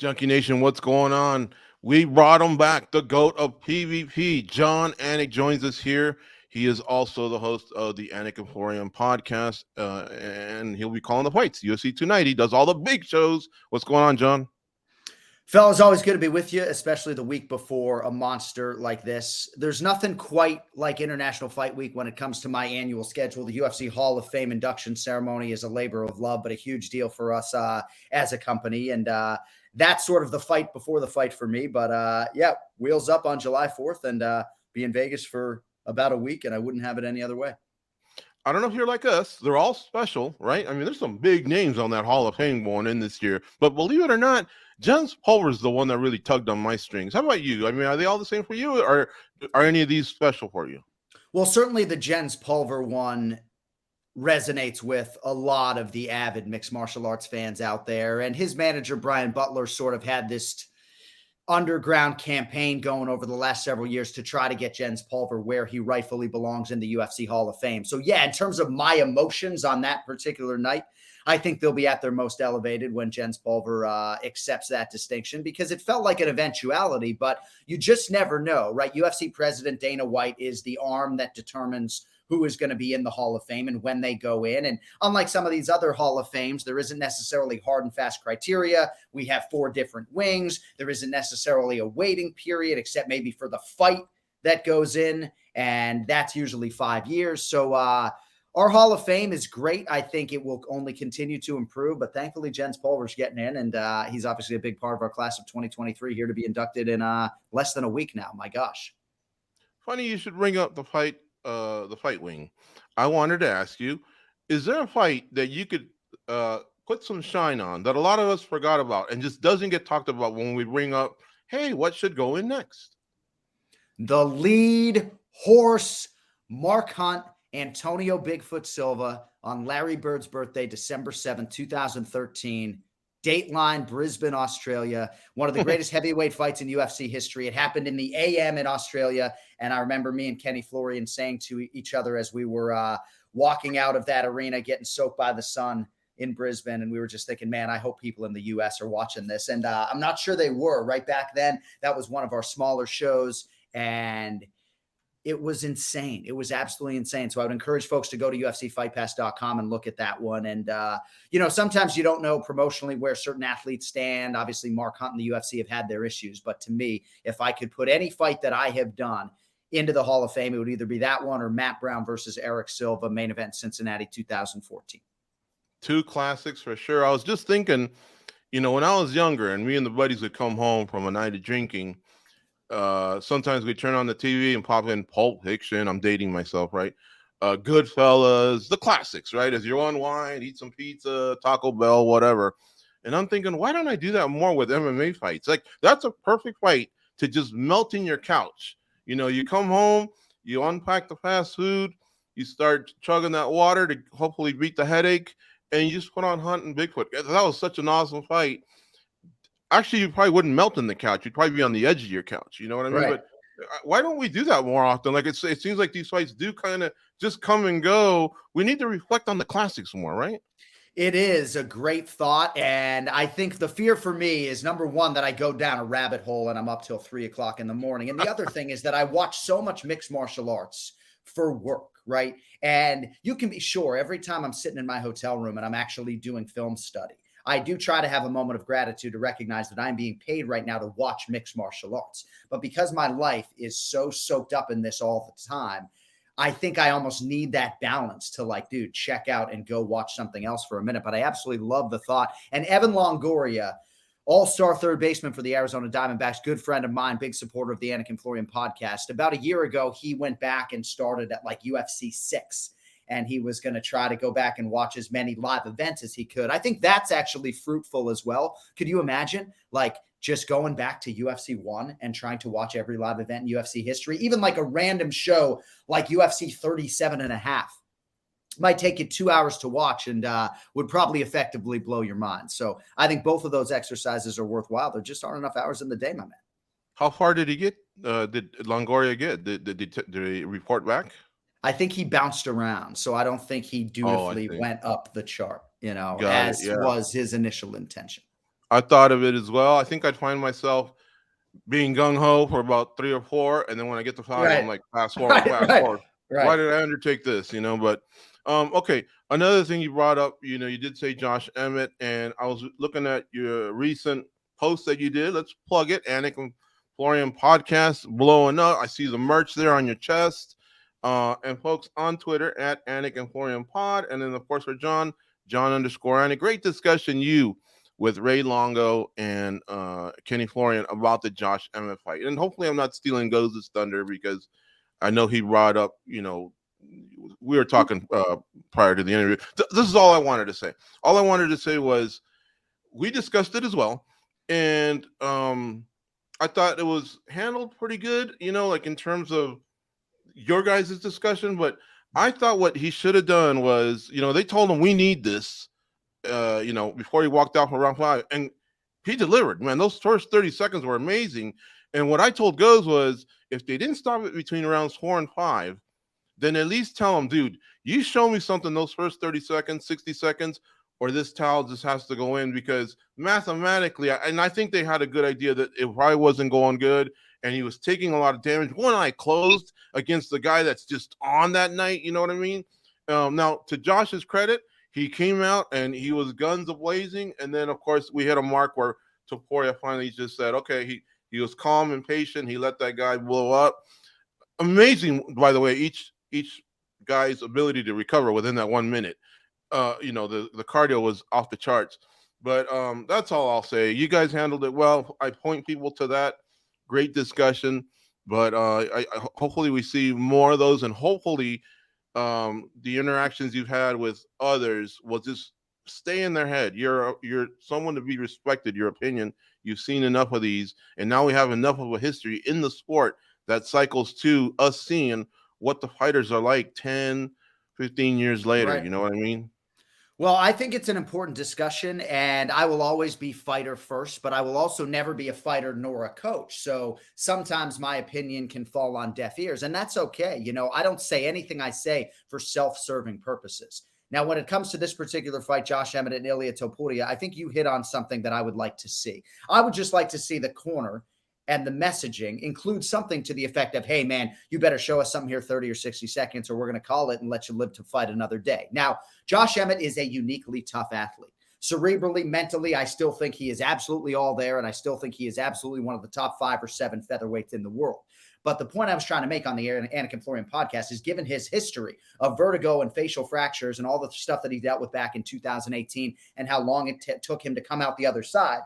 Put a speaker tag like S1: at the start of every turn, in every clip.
S1: Junkie Nation, what's going on? We brought him back, the GOAT of PvP. Jon Anik joins us here. He is also the host of the Anik Emporium podcast, and he'll be calling the fights. UFC 290 does all the big shows. What's going on, Jon?
S2: Fellas, always good to be with you, especially the week before a monster like this. There's nothing quite like International Fight Week when it comes to my annual schedule. The UFC Hall of Fame induction ceremony is a labor of love, but a huge deal for us as a company. And that's sort of the fight before the fight for me. But yeah, wheels up on July 4th and be in Vegas for about a week, and I wouldn't have it any other way.
S1: I don't know if you're like us. They're all special, right? I mean, there's some big names on that Hall of Fame going in this year. But believe it or not, Jens Pulver is the one that really tugged on my strings. How about you? I mean, are they all the same for you, or are any of these special for you?
S2: Well, certainly the Jens Pulver one resonates with a lot of the avid mixed martial arts fans out there. And his manager, Brian Butler, sort of had this underground campaign going over the last several years to try to get Jens Pulver where he rightfully belongs in the UFC Hall of Fame. So yeah, in terms of my emotions on that particular night, I think they'll be at their most elevated when Jens Pulver accepts that distinction, because it felt like an eventuality, but you just never know, right? UFC president Dana White is the arm that determines who is going to be in the Hall of Fame and when they go in. And unlike some of these other Hall of Fames, there isn't necessarily hard and fast criteria. We have 4 different wings. There isn't necessarily a waiting period, except maybe for the fight that goes in, and that's usually 5 years. So our Hall of Fame is great. I think it will only continue to improve, but thankfully Jens Pulver's getting in, and he's obviously a big part of our class of 2023 here to be inducted in less than a week now. My gosh.
S1: Funny you should bring up the fight wing. I wanted to ask you, is there a fight that you could put some shine on that a lot of us forgot about and just doesn't get talked about when we bring up, hey, what should go in next?
S2: The lead horse, Mark Hunt, Antonio Bigfoot Silva, on Larry Bird's birthday, December 7th, 2013. Dateline, Brisbane, Australia. One of the greatest heavyweight fights in UFC history. It happened in the AM in Australia. And I remember me and Kenny Florian saying to each other as we were walking out of that arena, getting soaked by the sun in Brisbane. And we were just thinking, man, I hope people in the US are watching this. And I'm not sure they were right back then. That was one of our smaller shows. And it was insane. It was absolutely insane. So I would encourage folks to go to UFCFightPass.com and look at that one. And, sometimes you don't know promotionally where certain athletes stand. Obviously, Mark Hunt and the UFC have had their issues. But to me, if I could put any fight that I have done into the Hall of Fame, it would either be that one or Matt Brown versus Eric Silva, main event Cincinnati 2014.
S1: 2 classics for sure. I was just thinking, when I was younger and me and the buddies would come home from a night of drinking, sometimes we turn on the TV and pop in Pulp Fiction. I'm dating myself, right? Goodfellas, the classics, right? As you unwind, eat some pizza, Taco Bell, whatever. And I'm thinking, why don't I do that more with MMA fights? Like, that's a perfect fight to just melt in your couch. You come home, you unpack the fast food, you start chugging that water to hopefully beat the headache, and you just put on Hunt and Bigfoot. That was such an awesome fight. Actually, you probably wouldn't melt in the couch. You'd probably be on the edge of your couch. You know what I mean?
S2: Right.
S1: But why don't we do that more often? Like, it seems like these fights do kind of just come and go. We need to reflect on the classics more, right?
S2: It is a great thought. And I think the fear for me is, number one, that I go down a rabbit hole and I'm up till 3:00 in the morning. And the other thing is that I watch so much mixed martial arts for work, right? And you can be sure every time I'm sitting in my hotel room and I'm actually doing film study, I do try to have a moment of gratitude to recognize that I'm being paid right now to watch mixed martial arts. But because my life is so soaked up in this all the time, I think I almost need that balance to check out and go watch something else for a minute. But I absolutely love the thought. And Evan Longoria, all-star third baseman for the Arizona Diamondbacks, good friend of mine, big supporter of the Anik and Florian podcast. About a year ago, he went back and started at UFC 6. And he was going to try to go back and watch as many live events as he could. I think that's actually fruitful as well. Could you imagine just going back to UFC 1 and trying to watch every live event in UFC history, even like a random show like UFC 37.5? Might take you 2 hours to watch and would probably effectively blow your mind. So I think both of those exercises are worthwhile. There just aren't enough hours in the day, my man.
S1: How far did he get? Did Longoria get? Did he report back?
S2: I think he bounced around, so I don't think he dutifully went up the chart, was his initial intention.
S1: I thought of it as well. I think I'd find myself being gung ho for about 3 or 4, and then when I get to 5, I'm
S2: Right.
S1: like, fast forward, fast
S2: Right.
S1: forward. Why did I undertake this? But okay. Another thing you brought up, you did say Josh Emmett, and I was looking at your recent post that you did. Let's plug it, Anik and Florian podcast blowing up. I see the merch there on your chest. And folks on Twitter at Anik and Florian Pod, and then of course for Jon _Anik. Great discussion with Ray Longo and Kenny Florian about the Josh Emmett fight. And hopefully I'm not stealing Goz's thunder, because I know he brought up, we were talking prior to the interview. This is all I wanted to say. All I wanted to say was we discussed it as well. And I thought it was handled pretty good, like in terms of your guys' discussion. But I thought what he should have done was, they told him we need this, before he walked out for round 5, and he delivered. Man, those first 30 seconds were amazing. And what I told Goz was, if they didn't stop it between rounds 4 and 5, then at least tell him, dude, you show me something those first 30 seconds, 60 seconds, or this towel just has to go in, because mathematically, and I think they had a good idea that it probably wasn't going good, and he was taking a lot of damage. One eye closed against the guy that's just on that night, you know what I mean? Now, to Josh's credit, he came out and he was guns a-blazing, and then, of course, we hit a mark where Topuria finally just said, okay, he was calm and patient. He let that guy blow up. Amazing, by the way, each guy's ability to recover within that 1 minute. The cardio was off the charts. But that's all I'll say. You guys handled it well. I point people to that. Great discussion. But I hopefully we see more of those, and hopefully the interactions you've had with others will just stay in their head. You're someone to be respected. Your opinion. You've seen enough of these, and now we have enough of a history in the sport that cycles to us seeing what the fighters are like 10, 15 years later.
S2: Right.
S1: You know what I mean?
S2: Well, I think it's an important discussion, and I will always be fighter first, but I will also never be a fighter nor a coach. So sometimes my opinion can fall on deaf ears, and that's okay. I don't say anything I say for self-serving purposes. Now, when it comes to this particular fight, Josh Emmett and Ilia Topuria, I think you hit on something that I would like to see. I would just like to see the corner and the messaging include something to the effect of, hey, man, you better show us something here 30 or 60 seconds, or we're going to call it and let you live to fight another day. Now, Josh Emmett is a uniquely tough athlete. Cerebrally, mentally, I still think he is absolutely all there, and I still think he is absolutely one of the top 5 or 7 featherweights in the world. But the point I was trying to make on the Anik and Florian podcast is, given his history of vertigo and facial fractures and all the stuff that he dealt with back in 2018 and how long it took him to come out the other side,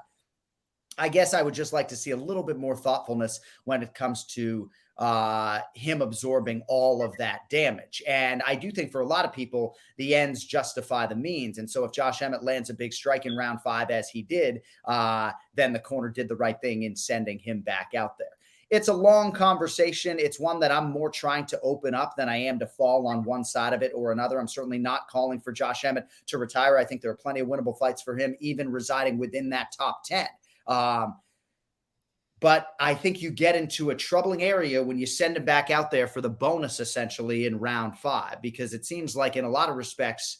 S2: I guess I would just like to see a little bit more thoughtfulness when it comes to him absorbing all of that damage. And I do think for a lot of people, the ends justify the means. And so if Josh Emmett lands a big strike in round 5, as he did, then the corner did the right thing in sending him back out there. It's a long conversation. It's one that I'm more trying to open up than I am to fall on one side of it or another. I'm certainly not calling for Josh Emmett to retire. I think there are plenty of winnable fights for him, even residing within that top 10. But I think you get into a troubling area when you send him back out there for the bonus, essentially, in round 5, because it seems like in a lot of respects,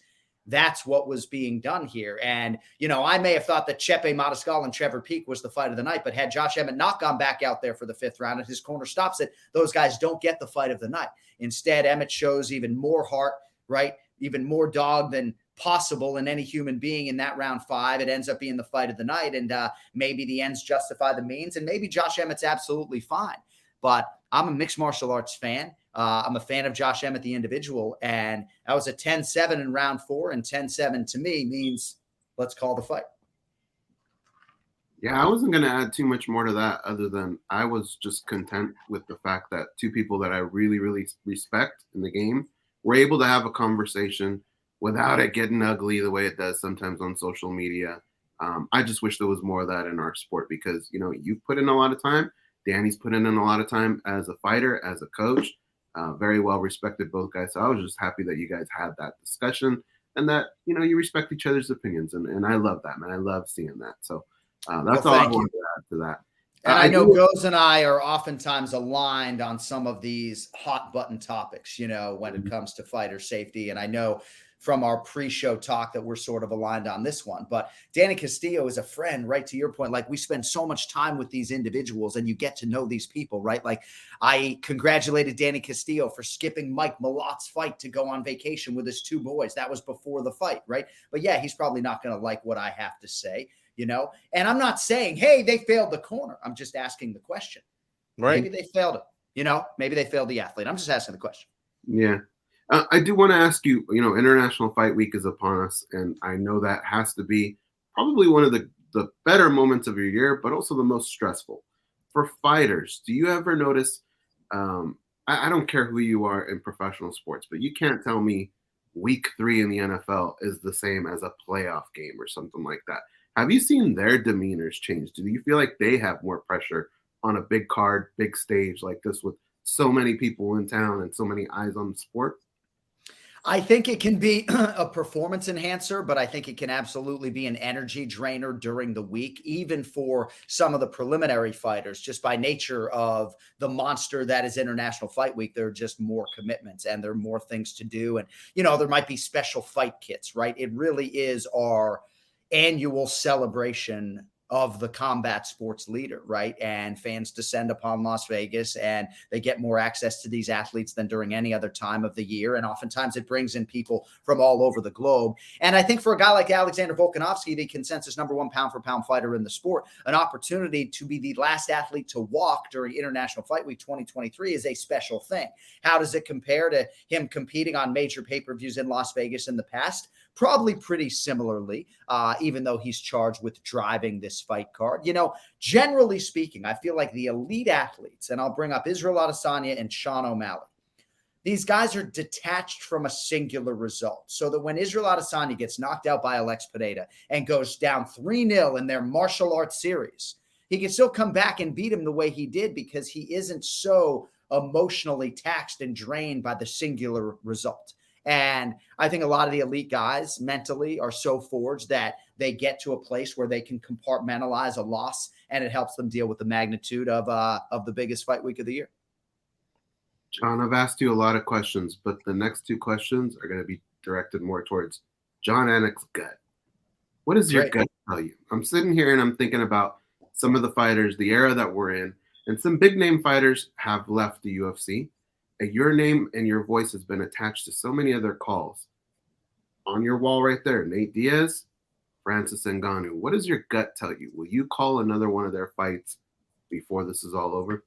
S2: that's what was being done here. And, I may have thought that Chepe Mariscal and Trevor Peek was the fight of the night, but had Josh Emmett not gone back out there for the 5th round and his corner stops it, those guys don't get the fight of the night. Instead, Emmett shows even more heart, right? Even more dog than possible in any human being in that round 5. It ends up being the fight of the night, and maybe the ends justify the means, and maybe Josh Emmett's absolutely fine. But I'm a mixed martial arts fan. I'm a fan of Josh Emmett, the individual, and that was a 10-7 in round 4, and 10-7 to me means let's call the fight.
S3: Yeah, I wasn't going to add too much more to that, other than I was just content with the fact that 2 people that I really, really respect in the game were able to have a conversation without it getting ugly the way it does sometimes on social media. I just wish there was more of that in our sport, because, you've put in a lot of time. Danny's put in a lot of time as a fighter, as a coach. Very well respected, both guys. So I was just happy that you guys had that discussion, and that, you respect each other's opinions. And I love that, man. I love seeing that. So that's all I wanted to add to that.
S2: And I know Goz and I are oftentimes aligned on some of these hot button topics, when it comes to fighter safety. And I know from our pre-show talk that we're sort of aligned on this one. But Danny Castillo is a friend, right? To your point, like we spend so much time with these individuals and you get to know these people, right? Like I congratulated Danny Castillo for skipping Mike Malott's fight to go on vacation with his two boys. That was before the fight, right? But yeah, he's probably not going to like what I have to say, and I'm not saying, hey, they failed the corner. I'm just asking the question.
S1: Right.
S2: Maybe they failed him, maybe they failed the athlete. I'm just asking the question.
S3: Yeah. I do want to ask you, International Fight Week is upon us, and I know that has to be probably one of the better moments of your year, but also the most stressful. For fighters, do you ever notice, I don't care who you are in professional sports, but you can't tell me week 3 in the NFL is the same as a playoff game or something like that. Have you seen their demeanors change? Do you feel like they have more pressure on a big card, big stage like this with so many people in town and so many eyes on the sport?
S2: I think it can be a performance enhancer, but I think it can absolutely be an energy drainer during the week, even for some of the preliminary fighters, just by nature of the monster that is International Fight Week. There are just more commitments and there are more things to do. And, there might be special fight kits, right? It really is our annual celebration of the combat sports leader, right? And fans descend upon Las Vegas and they get more access to these athletes than during any other time of the year. And oftentimes it brings in people from all over the globe. And I think for a guy like Alexander Volkanovski, the consensus #1 pound for pound fighter in the sport, an opportunity to be the last athlete to walk during International Fight Week 2023 is a special thing. How does it compare to him competing on major pay-per-views in Las Vegas in the past? Probably pretty similarly, even though he's charged with driving this fight card. Generally speaking, I feel like the elite athletes, and I'll bring up Israel Adesanya and Sean O'Malley, these guys are detached from a singular result. So that when Israel Adesanya gets knocked out by Alex Pineda and goes down 3-0 in their martial arts series, he can still come back and beat him the way he did because he isn't so emotionally taxed and drained by the singular result. And I think a lot of the elite guys mentally are so forged that they get to a place where they can compartmentalize a loss, and it helps them deal with the magnitude of the biggest fight week of the year.
S3: Jon, I've asked you a lot of questions, but the next 2 questions are going to be directed more towards Jon Anik's gut. What does your gut tell you? I'm sitting here and I'm thinking about some of the fighters, the era that we're in, and some big name fighters have left the UFC. Your name and your voice has been attached to so many other calls. On your wall right there, Nate Diaz, Francis Ngannou. What does your gut tell you? Will you call another one of their fights before this is all over?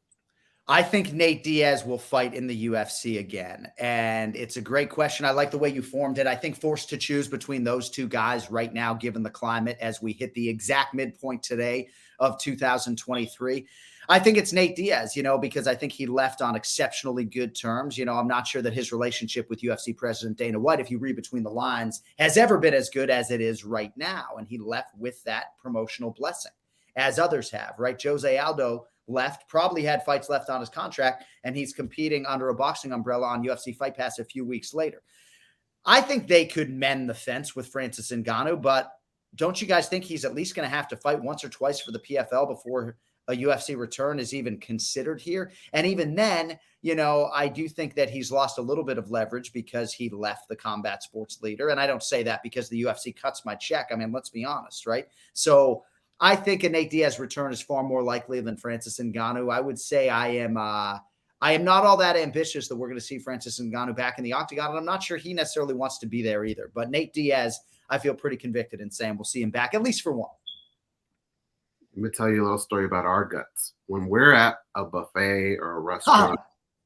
S2: I think Nate Diaz will fight in the UFC again. And it's a great question. I like the way you formed it. I think forced to choose between those 2 guys right now, given the climate as we hit the exact midpoint today of 2023. I think it's Nate Diaz, because I think he left on exceptionally good terms. I'm not sure that his relationship with UFC President Dana White, if you read between the lines, has ever been as good as it is right now. And he left with that promotional blessing, as others have, right? Jose Aldo left, probably had fights left on his contract, and he's competing under a boxing umbrella on UFC Fight Pass a few weeks later. I think they could mend the fence with Francis Ngannou, but don't you guys think he's at least going to have to fight once or twice for the PFL before a UFC return is even considered here? And even then, I do think that he's lost a little bit of leverage because he left the combat sports leader. And I don't say that because the UFC cuts my check. I mean, let's be honest, right? So I think a Nate Diaz return is far more likely than Francis Ngannou. I would say I am not all that ambitious that we're going to see Francis Ngannou back in the octagon. And I'm not sure he necessarily wants to be there either. But Nate Diaz, I feel pretty convicted in saying we'll see him back, at least for one.
S3: Let me tell you a little story about our guts. When we're at a buffet or a restaurant,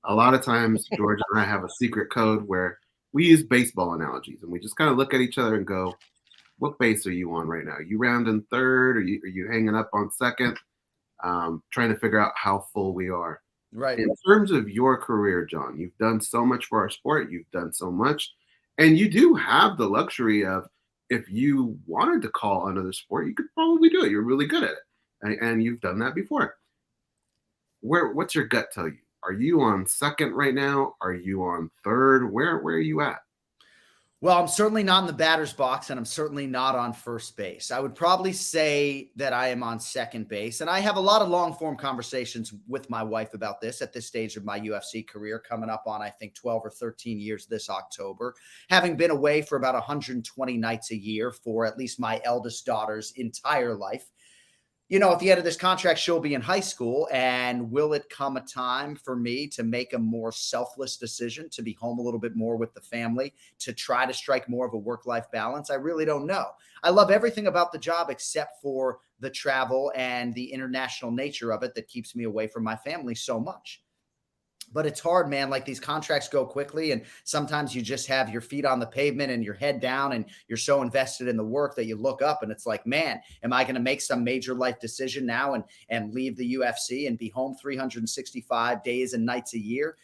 S3: a lot of times George and I have a secret code where we use baseball analogies, and we just kind of look at each other and go, what base are you on right now? Are you rounding third? Are you hanging up on second? Trying to figure out how full we are.
S2: Right.
S3: In terms of your career, Jon, you've done so much for our sport. You've done so much. And you do have the luxury of, if you wanted to call another sport, you could probably do it. You're really good at it. And you've done that before. What's your gut tell you? Are you on second right now? Are you on third? Where are you at?
S2: Well, I'm certainly not in the batter's box, and I'm certainly not on first base. I would probably say that I am on second base, and I have a lot of long-form conversations with my wife about this at this stage of my UFC career, coming up on, I think, 12 or 13 years this October, having been away for about 120 nights a year for at least my eldest daughter's entire life. You know, at the end of this contract, she'll be in high school, and will it come a time for me to make a more selfless decision, to be home a little bit more with the family, to try to strike more of a work-life balance? I really don't know. I love everything about the job except for the travel and the international nature of it that keeps me away from my family so much. But it's hard, man. Like, these contracts go quickly, and sometimes you just have your feet on the pavement and your head down, and you're so invested in the work that you look up and it's like, man, am I going to make some major life decision now and leave the UFC and be home 365 days and nights a year?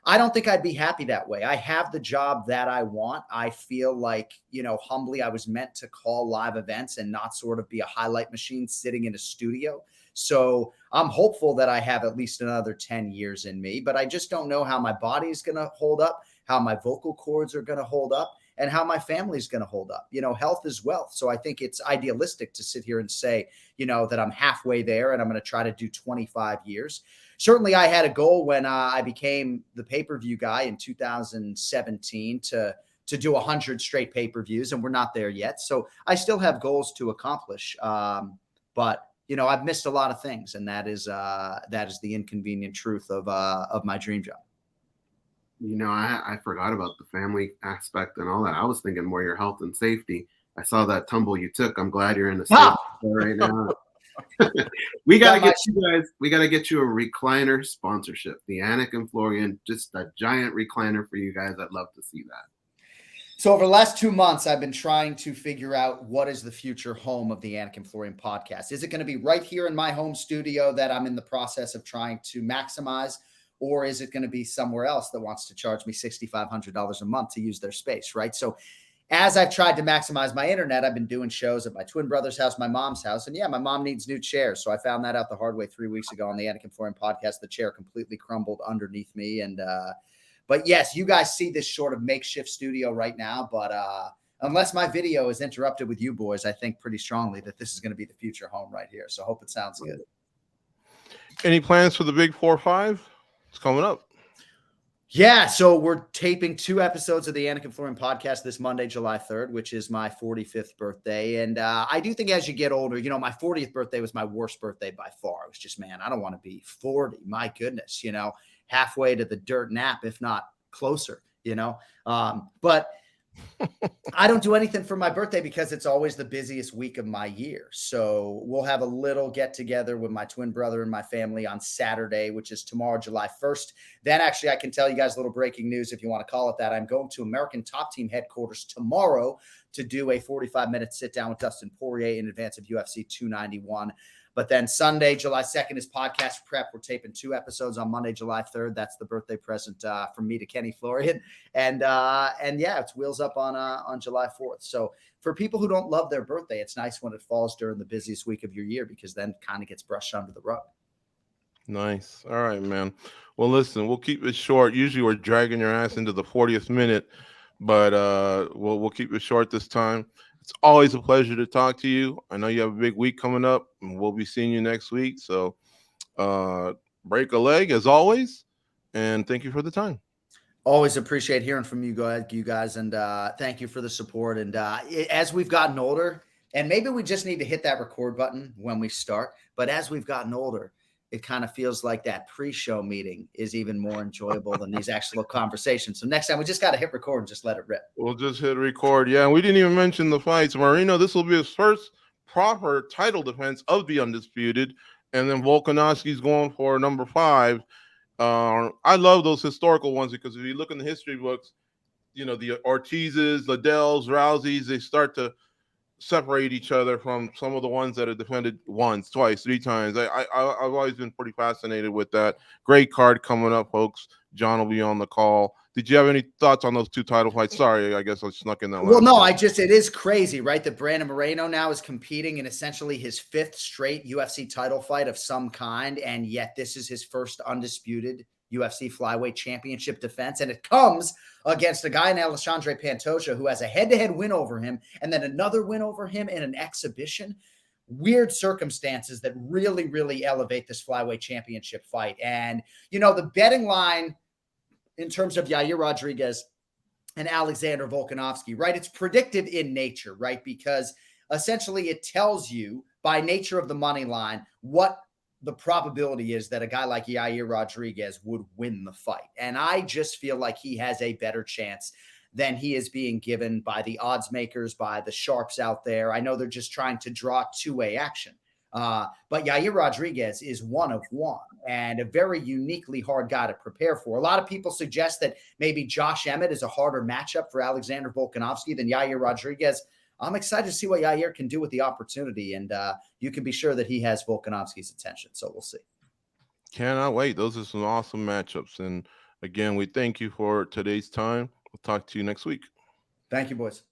S2: I don't think I'd be happy that way. I have the job that I want. I feel like, you know, humbly, I was meant to call live events and not sort of be a highlight machine sitting in a studio. So I'm hopeful that I have at least another 10 years in me, but I just don't know how my body's going to hold up, how my vocal cords are going to hold up, and how my family's going to hold up. You know, health is wealth. So I think it's idealistic to sit here and say, you know, that I'm halfway there and I'm going to try to do 25 years. Certainly I had a goal when I became the pay-per-view guy in 2017 to do 100 straight pay-per-views, and we're not there yet. So I still have goals to accomplish. But you know, I've missed a lot of things, and that is the inconvenient truth of my dream job.
S3: You know, I forgot about the family aspect and all that. I was thinking more your health and safety. I saw that tumble you took. I'm glad you're in a safe right now. We got to get you guys. We got to get you a recliner sponsorship. The Anik and Florian, just a giant recliner for you guys. I'd love to see that.
S2: So over the last 2 months, I've been trying to figure out what is the future home of the Anik and Florian podcast. Is it going to be right here in my home studio that I'm in the process of trying to maximize, or is it going to be somewhere else that wants to charge me $6,500 a month to use their space, right? So as I've tried to maximize my internet, I've been doing shows at my twin brother's house, my mom's house, and yeah, my mom needs new chairs. So I found that out the hard way 3 weeks ago on the Anik and Florian podcast. The chair completely crumbled underneath me, and but yes, you guys see this sort of makeshift studio right now, but unless my video is interrupted with you boys, I think pretty strongly that this is going to be the future home right here. So I hope it sounds good.
S1: Any plans for the Big 4-5? It's coming up.
S2: Yeah, so we're taping 2 episodes of the Anik and Florian podcast this Monday, July 3rd, which is my 45th birthday. And I do think as you get older, you know, my 40th birthday was my worst birthday by far. It was just, man, I don't want to be 40. My goodness, you know, halfway to the dirt nap, if not closer, you know. But I don't do anything for my birthday because it's always the busiest week of my year. So we'll have a little get together with my twin brother and my family on Saturday, which is tomorrow, July 1st. Then actually I can tell you guys a little breaking news, if you want to call it that. I'm going to American Top Team headquarters tomorrow to do a 45-minute sit down with Dustin Poirier in advance of UFC 291. But then Sunday, July 2nd is podcast prep. We're taping 2 episodes on Monday, July 3rd. That's the birthday present from me to Kenny Florian. And yeah, it's wheels up on July 4th. So for people who don't love their birthday, it's nice when it falls during the busiest week of your year, because then it kind of gets brushed under the rug.
S1: Nice. All right, man. Well, listen, we'll keep it short. Usually we're dragging your ass into the 40th minute, but we'll keep it short this time. It's always a pleasure to talk to you. I know you have a big week coming up, and we'll be seeing you next week. So break a leg as always, and thank you for the time.
S2: Always appreciate hearing from you guys, and thank you for the support. And as we've gotten older, and maybe we just need to hit that record button when we start, but as we've gotten older, it kind of feels like that pre-show meeting is even more enjoyable than these actual conversations. So next time we just got to hit record and just let it rip.
S1: We'll just hit record. Yeah, and we didn't even mention the fights. Moreno, this will be his first proper title defense of the Undisputed. And then Volkanovski's going for number 5. I love those historical ones, because if you look in the history books, you know, the Ortizes, Liddells, Rouseys, they start to separate each other from some of the ones that are defended once, twice, 3 times. I've always been pretty fascinated with that. Great card coming up, folks. John will be on the call. Did you have any thoughts on those 2 title fights? Sorry, I guess I snuck in that.
S2: Well, no, it is crazy, right? That Brandon Moreno now is competing in essentially his 5th straight UFC title fight of some kind, and yet this is his first undisputed UFC flyweight championship defense. And it comes against a guy in Alexandre Pantoja who has a head-to-head win over him and then another win over him in an exhibition. Weird circumstances that really, really elevate this flyweight championship fight. And, the betting line in terms of Yair Rodriguez and Alexander Volkanovski, right? It's predictive in nature, right? Because essentially it tells you by nature of the money line what the probability is that a guy like Yair Rodriguez would win the fight. And I just feel like he has a better chance than he is being given by the odds makers, by the sharps out there. I know they're just trying to draw two-way action. But Yair Rodriguez is one of one and a very uniquely hard guy to prepare for. A lot of people suggest that maybe Josh Emmett is a harder matchup for Alexander Volkanovski than Yair Rodriguez. I'm excited to see what Yair can do with the opportunity, and you can be sure that he has Volkanovski's attention. So we'll see.
S1: Cannot wait. Those are some awesome matchups. And again, we thank you for today's time. We'll talk to you next week.
S2: Thank you, boys.